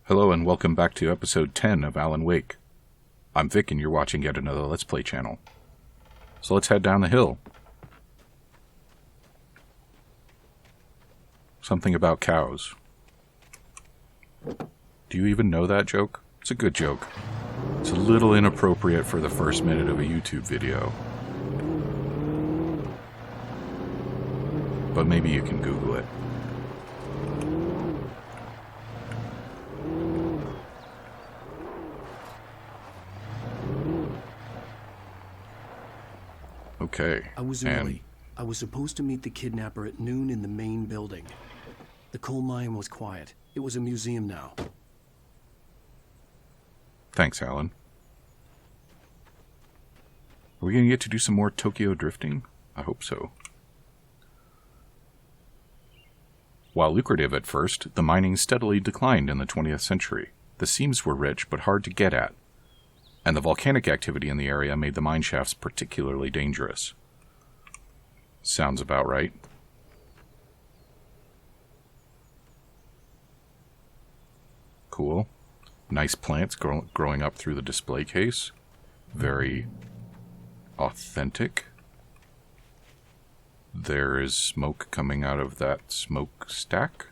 Hello and welcome back to episode 10 of Alan Wake. I'm Vic and you're watching yet another Let's Play channel. So let's head down the hill. Something about cows. Do you even know that joke? It's a good joke. It's a little inappropriate for the first minute of a YouTube video. But maybe you can Google it. Okay. I was early. I was supposed to meet the kidnapper at noon in the main building. The coal mine was quiet. It was a museum now. Thanks, Alan. Are we going to get to do some more Tokyo drifting? I hope so. While lucrative at first, the mining steadily declined in the 20th century. The seams were rich but hard to get at, and the volcanic activity in the area made the mine shafts particularly dangerous. Sounds about right. Cool. Nice plants growing up through the display case. Very authentic. There is smoke coming out of that smokestack.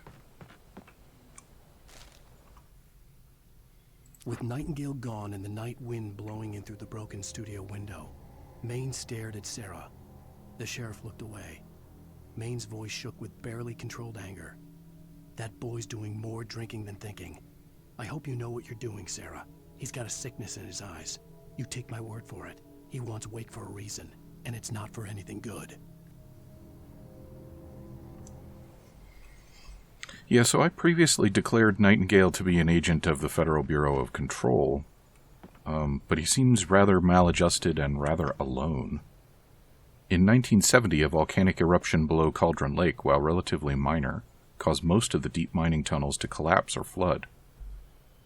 With Nightingale gone and the night wind blowing in through the broken studio window, Maine stared at Sarah. The sheriff looked away. Maine's voice shook with barely controlled anger. That boy's doing more drinking than thinking. I hope you know what you're doing, Sarah. He's got a sickness in his eyes. You take my word for it. He wants Wake for a reason, and it's not for anything good. Yeah, so I previously declared Nightingale to be an agent of the Federal Bureau of Control, but he seems rather maladjusted and rather alone. In 1970, a volcanic eruption below Cauldron Lake, while relatively minor, caused most of the deep mining tunnels to collapse or flood.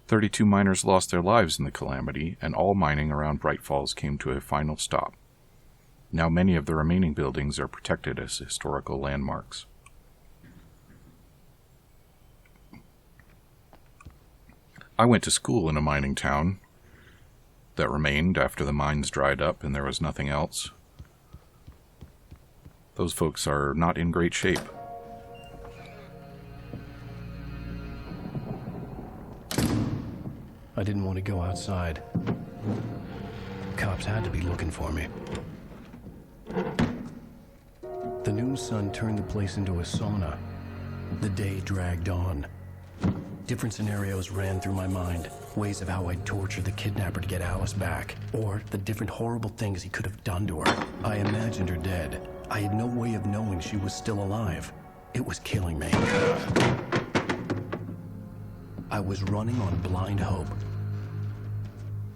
32 miners lost their lives in the calamity, and all mining around Bright Falls came to a final stop. Now many of the remaining buildings are protected as historical landmarks. I went to school in a mining town that remained after the mines dried up and there was nothing else. Those folks are not in great shape. I didn't want to go outside. Cops had to be looking for me. The noon sun turned the place into a sauna. The day dragged on. Different scenarios ran through my mind. Ways of how I'd torture the kidnapper to get Alice back. Or the different horrible things he could have done to her. I imagined her dead. I had no way of knowing she was still alive. It was killing me. I was running on blind hope.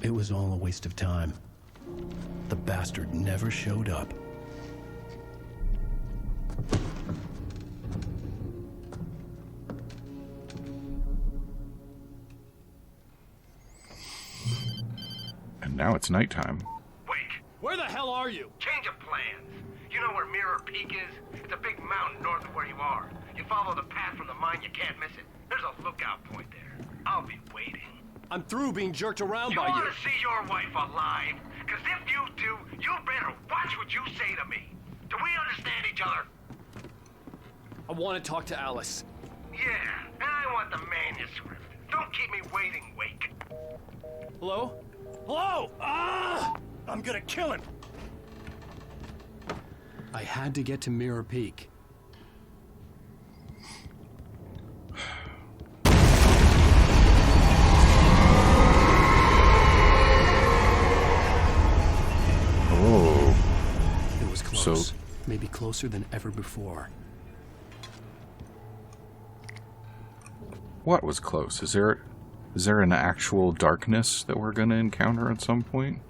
It was all a waste of time. The bastard never showed up. And now it's nighttime. Wake! Where the hell are you? Change of plans. You know where Mirror Peak is? It's a big mountain north of where you are. You follow the path from the mine, you can't miss it. There's a lookout point there. I'll be waiting. I'm through being jerked around You by you. want to see your wife alive? Because if you do, you better watch what you say to me. Do we understand each other? I want to talk to Alice. Yeah, and I want the manuscript. Don't keep me waiting, Wake. Hello? Hello? Ah! I'm gonna kill him. I had to get to Mirror Peak. Oh. It was close. So- Maybe closer than ever before. What was close? Is there an actual darkness that we're going to encounter at some point?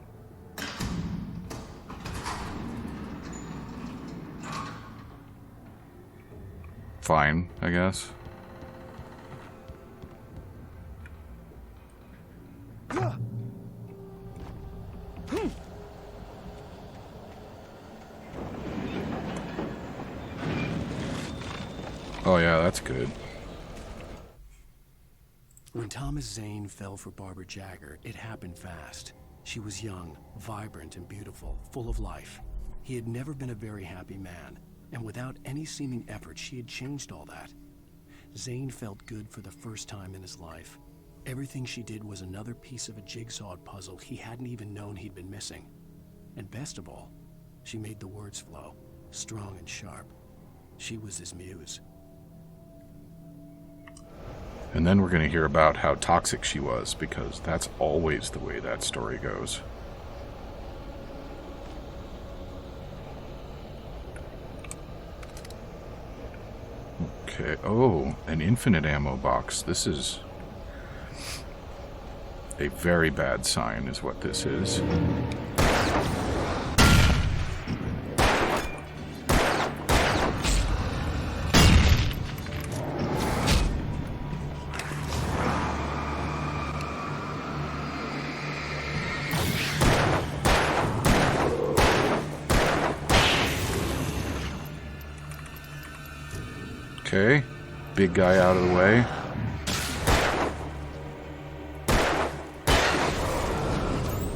Fine, I guess. Oh yeah, that's good. When Thomas Zane fell for Barbara Jagger, it happened fast. She was young, vibrant, and beautiful, full of life. He had never been a very happy man, and without any seeming effort, she had changed all that. Zane felt good for the first time in his life. Everything she did was another piece of a jigsaw puzzle he hadn't even known he'd been missing. And best of all, she made the words flow, strong and sharp. She was his muse. And then we're going to hear about how toxic she was, because that's always the way that story goes. Okay, oh, an infinite ammo box. This is a very bad sign, is what this is. Okay, big guy out of the way.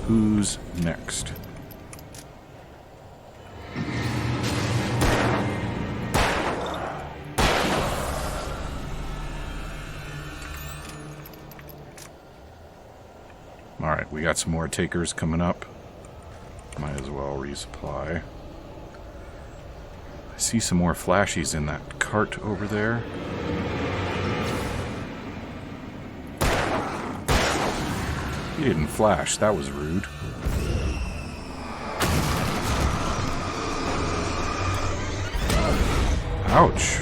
Who's next? Alright, we got some more takers coming up. Might as well resupply. I see some more flashies in that cart over there. He didn't flash, that was rude. Ouch.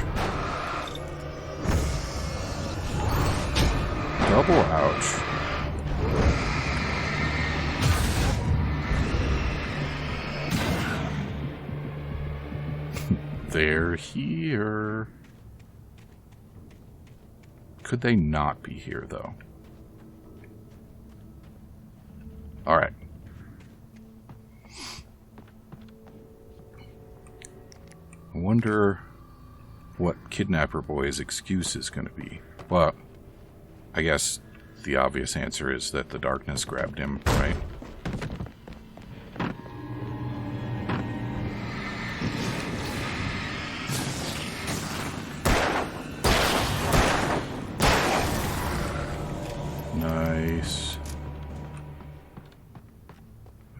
Double ouch. They're here. Could they not be here, though? Alright. I wonder what Kidnapper Boy's excuse is going to be. Well, I guess the obvious answer is that the darkness grabbed him, right? Nice.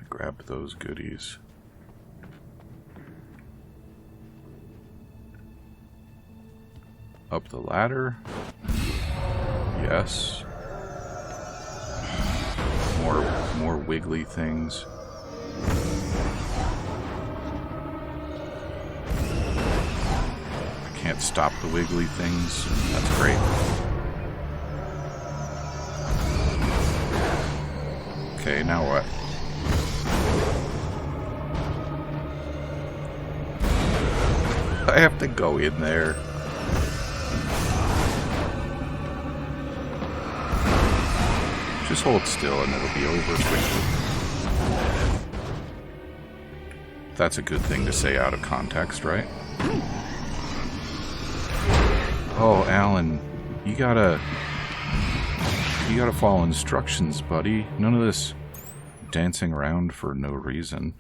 I grabbed those goodies. Up the ladder. Yes. More wiggly things. I can't stop the wiggly things. That's great. Okay, now what? I have to go in there. Just hold still and it'll be over quickly. That's a good thing to say out of context, right? Oh, Alan, you gotta follow instructions, buddy. None of this dancing around for no reason.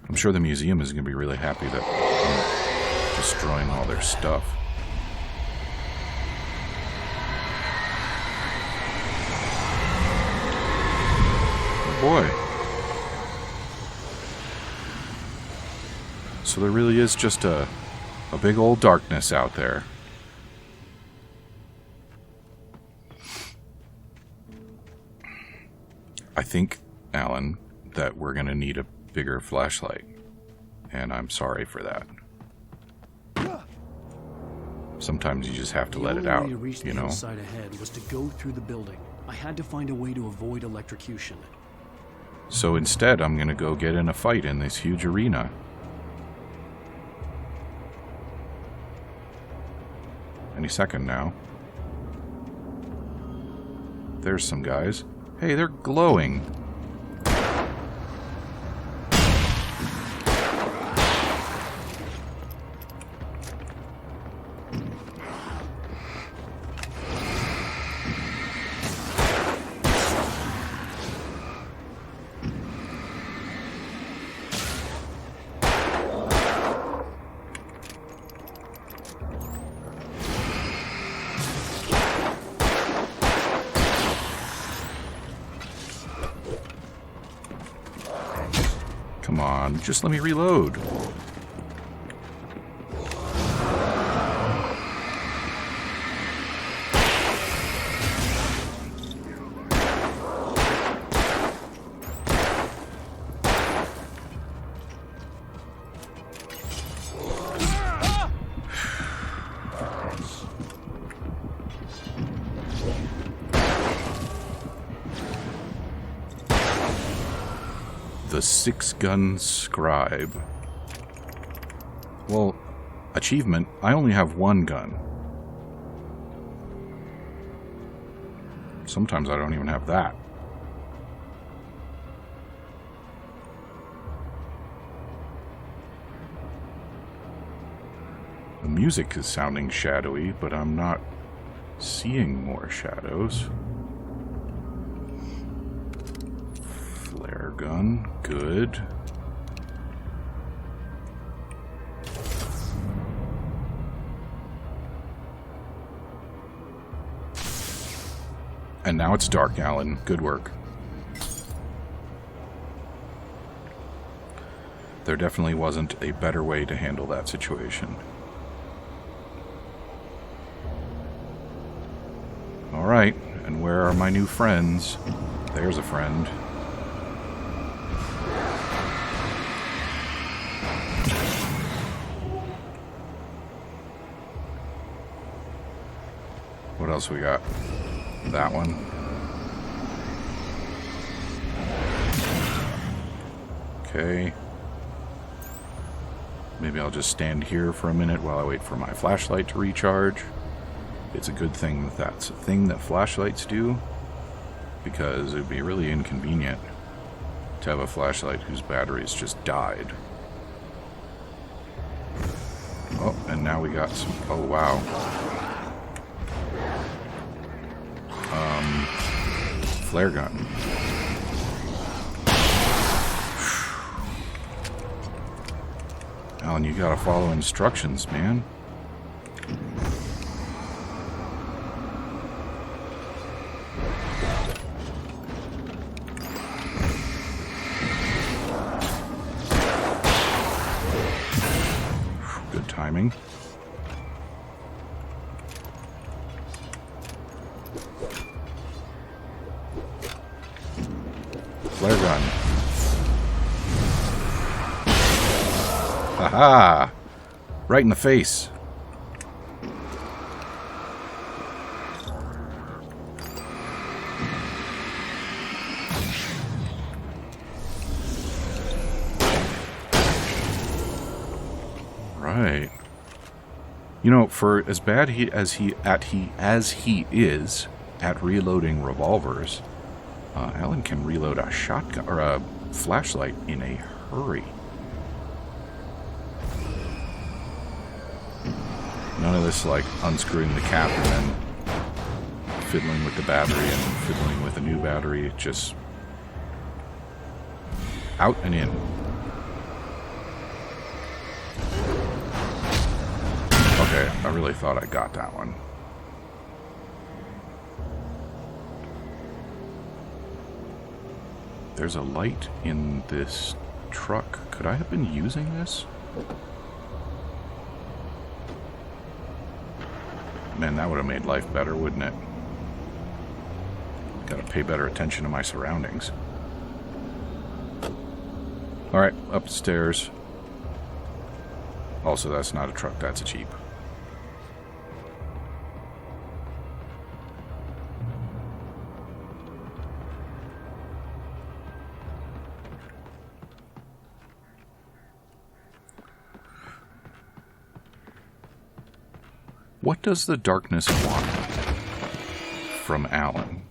I'm sure the museum is going to be really happy that I'm destroying all their stuff. Oh boy. So there really is just a big old darkness out there. I think, Alan, that we're going to need a bigger flashlight. And I'm sorry for that. Sometimes you just have to let it out, The only way to reach the you know? hillside ahead was to go through the building. I had to find a way to avoid electrocution. So instead, I'm going to go get in a fight in this huge arena. Any second now. There's some guys. Hey, they're glowing. on, just let me reload. The 6-gun scribe. Well, achievement, I only have 1 gun. Sometimes I don't even have that. The music is sounding shadowy, but I'm not seeing more shadows. Flare gun, good. And now it's dark, Alan. Good work. There definitely wasn't a better way to handle that situation. Alright, and where are my new friends? There's a friend. What else we got? That one. Okay. Maybe I'll just stand here for a minute while I wait for my flashlight to recharge. It's a good thing that that's a thing that flashlights do, because it would be really inconvenient to have a flashlight whose batteries just died. Oh, and now we got some... Oh, wow. Flare gun. Alan, you gotta follow instructions, man. Good timing. Flare gun. Haha! Right in the face. Right. You know, for as bad as he is at reloading revolvers, Alan can reload a shotgun or a flashlight in a hurry. None of this like unscrewing the cap and then fiddling with the battery and fiddling with a new battery. Just out and in. Okay, I really thought I got that one. There's a light in this truck. Could I have been using this? Man, that would have made life better, wouldn't it? Gotta pay better attention to my surroundings. Alright, upstairs. Also, that's not a truck, that's a Jeep. What does the darkness want from Alan?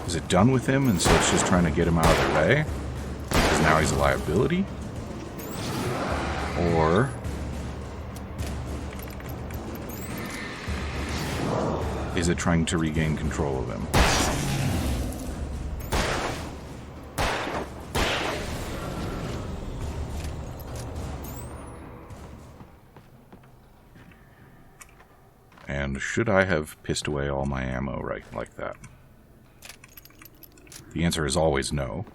Is it done with him and so it's just trying to get him out of the way? Now he's a liability? Or is it trying to regain control of him? And should I have pissed away all my ammo right like that? The answer is always no.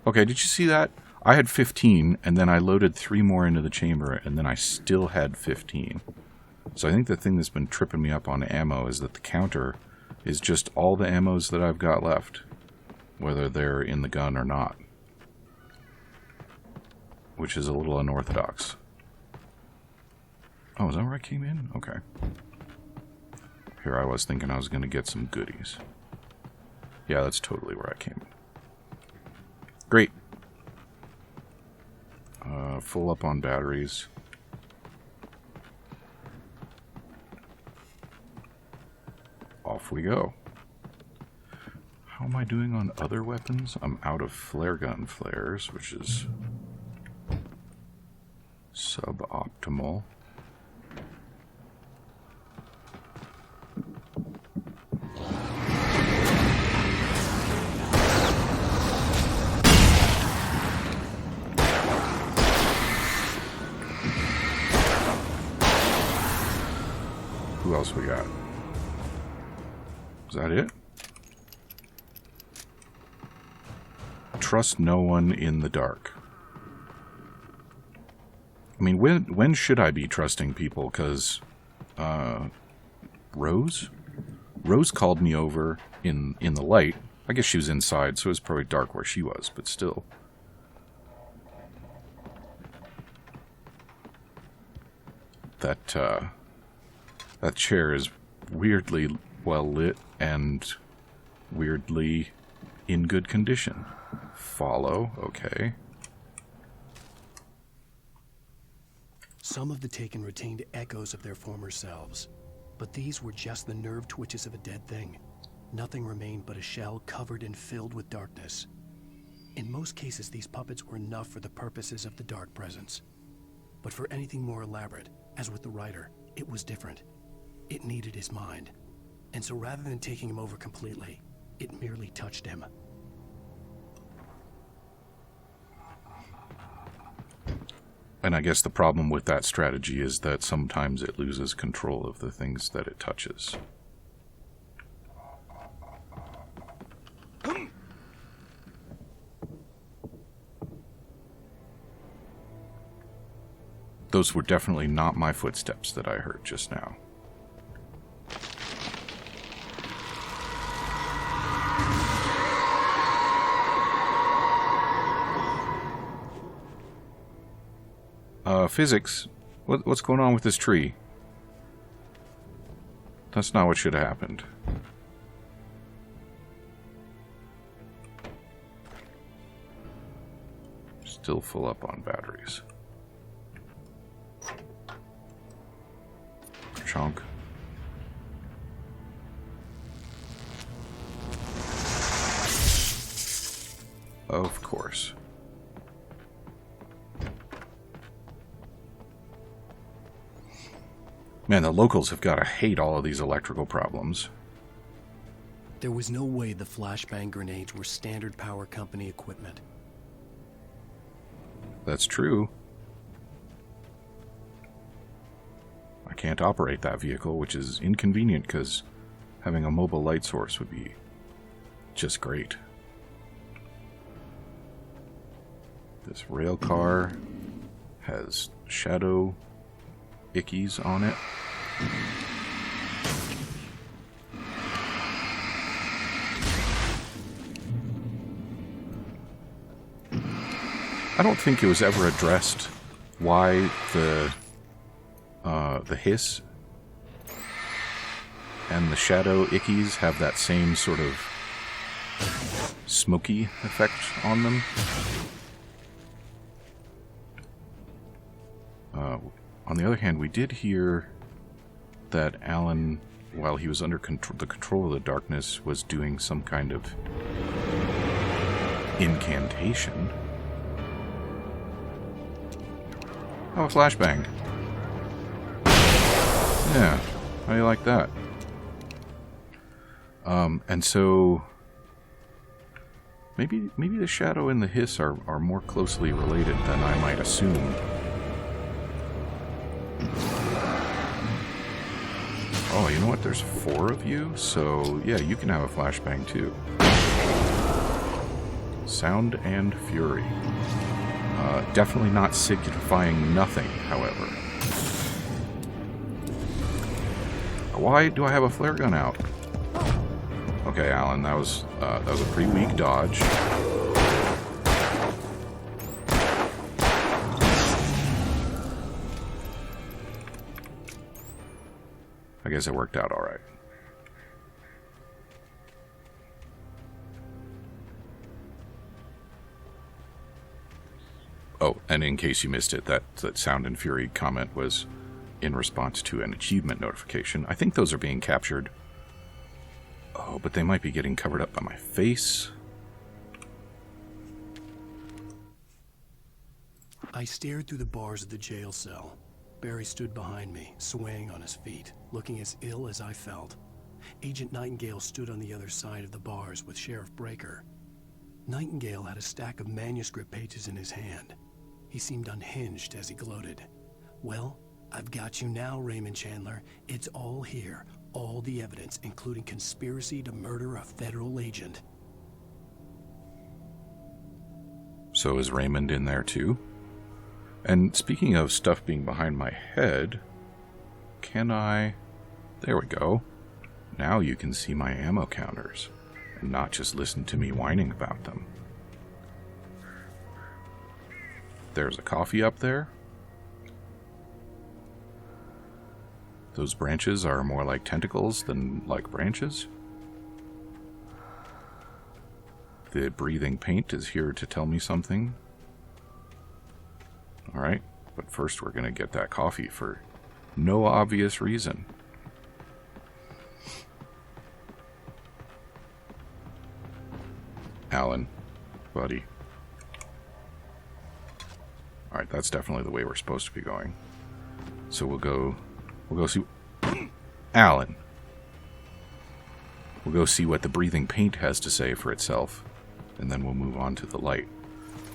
Okay, did you see that? I had 15, and then I loaded 3 more into the chamber, and then I still had 15. So I think the thing that's been tripping me up on ammo is that the counter is just all the ammos that I've got left, whether they're in the gun or not. Which is a little unorthodox. Oh, is that where I came in? Okay. Here I was thinking I was going to get some goodies. Yeah, that's totally where I came in. Great. Full up on batteries. Off we go. How am I doing on other weapons? I'm out of flare gun flares, which is suboptimal. Who else we got? Is that it? Trust no one in the dark. I mean, when should I be trusting people? Because, Rose? Rose called me over in the light. I guess she was inside, so it was probably dark where she was, but still. That chair is weirdly well lit and weirdly in good condition. Follow, okay. Some of the Taken retained echoes of their former selves, but these were just the nerve twitches of a dead thing. Nothing remained but a shell covered and filled with darkness. In most cases, these puppets were enough for the purposes of the Dark Presence. But for anything more elaborate, as with the writer, it was different. It needed his mind. And so rather than taking him over completely, it merely touched him. And I guess the problem with that strategy is that sometimes it loses control of the things that it touches. Those were definitely not my footsteps that I heard just now. Physics. What's going on with this tree? That's not what should have happened. Still full up on batteries. Chunk. Of course. Man, the locals have got to hate all of these electrical problems. There was no way the flashbang grenades were standard power company equipment. That's true. I can't operate that vehicle, which is inconvenient because having a mobile light source would be just great. This rail car has shadow ickies on it. I don't think it was ever addressed why the hiss and the shadow ickies have that same sort of smoky effect on them. On the other hand, we did hear that Alan, while he was under the control of the darkness, was doing some kind of incantation. Oh, a flashbang. Yeah, how do you like that? And so maybe the shadow and the hiss are more closely related than I might assume. Oh, you know what? There's 4 of you, so yeah, you can have a flashbang too. Sound and Fury. Definitely not signifying nothing, however. Why do I have a flare gun out? Okay, Alan, that was a pretty weak dodge. I guess it worked out all right. Oh, and in case you missed it, that Sound and Fury comment was in response to an achievement notification. I think those are being captured. Oh, but they might be getting covered up by my face. I stared through the bars of the jail cell. Barry stood behind me, swaying on his feet, looking as ill as I felt. Agent Nightingale stood on the other side of the bars with Sheriff Breaker. Nightingale had a stack of manuscript pages in his hand. He seemed unhinged as he gloated. Well, I've got you now, Raymond Chandler. It's all here. All the evidence, including conspiracy to murder a federal agent. So is Raymond in there too? And speaking of stuff being behind my head, can I... There we go. Now you can see my ammo counters, and not just listen to me whining about them. There's a coffee up there. Those branches are more like tentacles than like branches. The breathing paint is here to tell me something. Alright, but first we're going to get that coffee for no obvious reason. Alan, buddy. Alright, that's definitely the way we're supposed to be going. So we'll go see... Alan! We'll go see what the breathing paint has to say for itself, and then we'll move on to the light.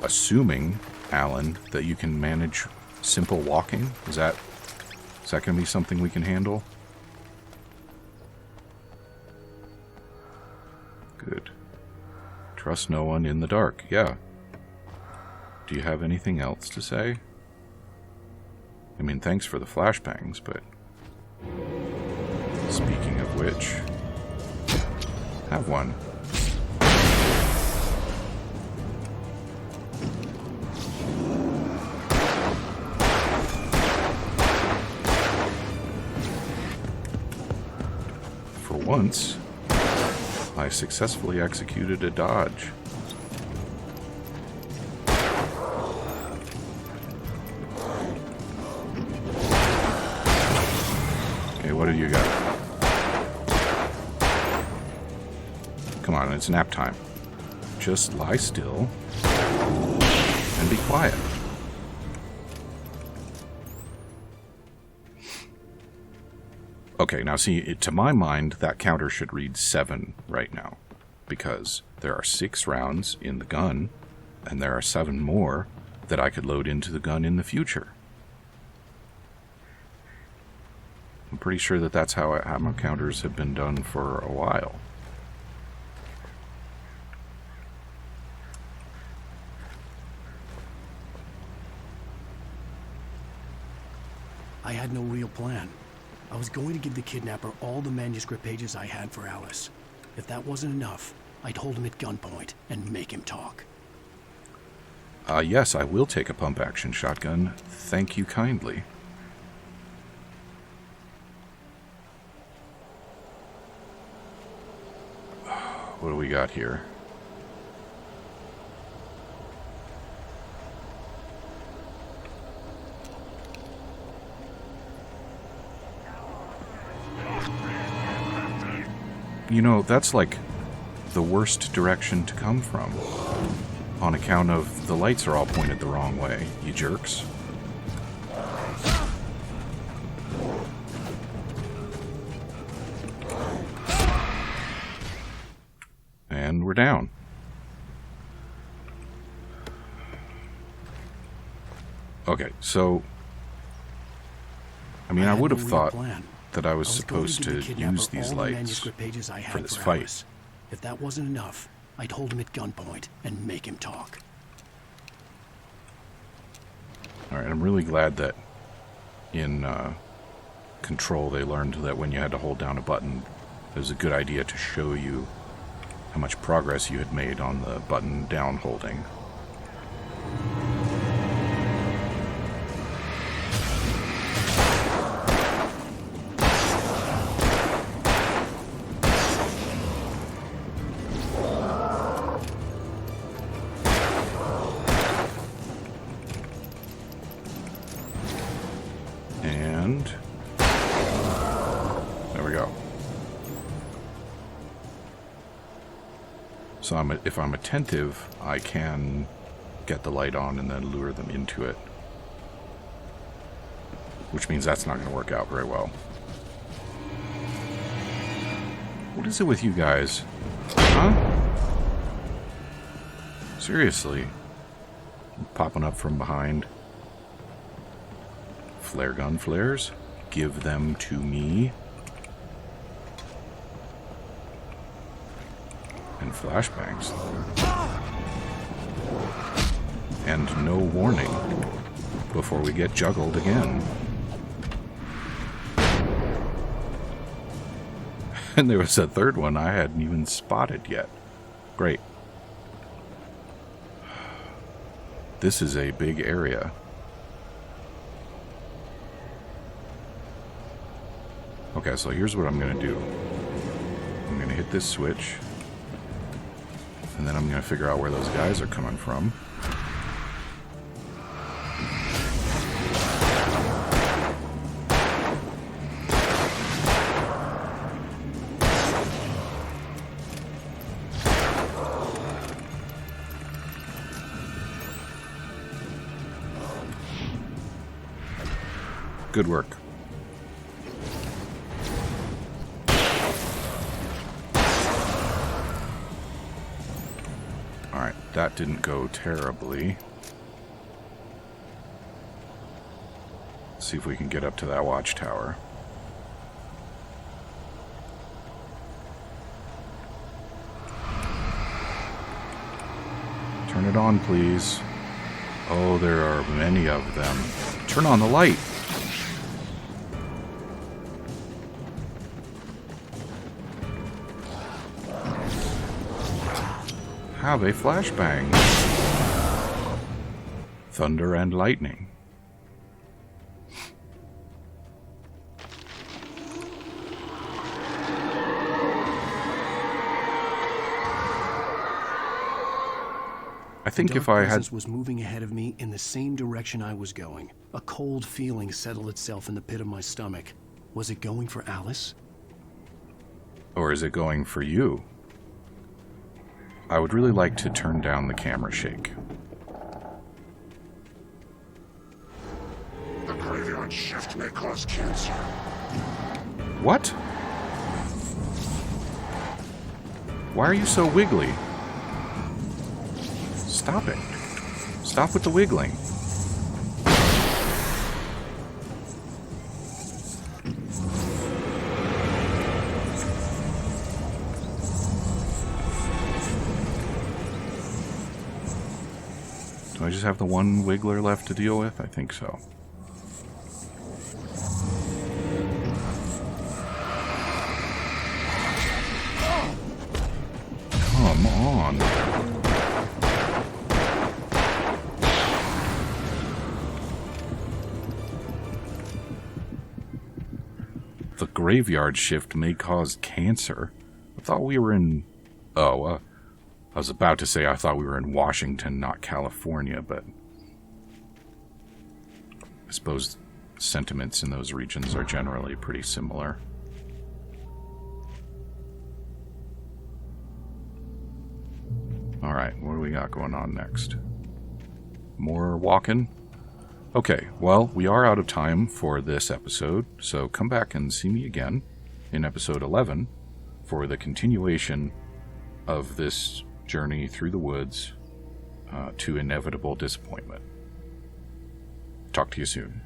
Assuming, Alan, that you can manage simple walking? Is that going to be something we can handle? Good. Trust no one in the dark. Yeah. Do you have anything else to say? I mean, thanks for the flashbangs, but... Speaking of which... Have one. For once, I successfully executed a dodge. Okay, what do you got? Come on, it's nap time. Just lie still and be quiet. Okay, now see, to my mind, that counter should read 7 right now, because there are 6 rounds in the gun, and there are 7 more that I could load into the gun in the future. I'm pretty sure that that's how ammo counters have been done for a while. I had no real plan. I was going to give the kidnapper all the manuscript pages I had for Alice. If that wasn't enough, I'd hold him at gunpoint and make him talk. Yes, I will take a pump-action shotgun. Thank you kindly. What do we got here? You know, that's like the worst direction to come from. On account of the lights are all pointed the wrong way, you jerks. And we're down. Okay, so... I mean, I would have thought... Plan. that I was I was supposed going to be the kidnapper use these all the lights manuscript pages I had for this fight. Alice. If that wasn't enough, I'd hold him at gunpoint and make him talk. Alright, I'm really glad that in Control they learned that when you had to hold down a button, it was a good idea to show you how much progress you had made on the button down holding. And there we go. So if I'm attentive, I can get the light on and then lure them into it. Which means that's not going to work out very well. What is it with you guys? Huh? Seriously? Popping up from behind. Flare gun flares? Give them to me. And flashbangs. And no warning before we get juggled again. And there was a third one I hadn't even spotted yet. Great. This is a big area. Okay, so here's what I'm going to do. I'm going to hit this switch. And then I'm going to figure out where those guys are coming from. Good work. Alright, that didn't go terribly. Let's see if we can get up to that watchtower. Turn it on, please. Oh, there are many of them. Turn on the light. Have a flashbang. Thunder and lightning. I think if I had... was moving ahead of me in the same direction I was going. A cold feeling settled itself in the pit of my stomach. Was it going for Alice? Or is it going for you? I would really like to turn down the camera shake. The graveyard shift may cause cancer. What? Why are you so wiggly? Stop it. Stop with the wiggling. Do I just have the one wiggler left to deal with? I think so. Come on. The graveyard shift may cause cancer. I thought we were in... I was about to say I thought we were in Washington, not California, but... I suppose sentiments in those regions are generally pretty similar. Alright, what do we got going on next? More walking? Okay, well, we are out of time for this episode, so come back and see me again in episode 11 for the continuation of this journey through the woods to inevitable disappointment. Talk to you soon.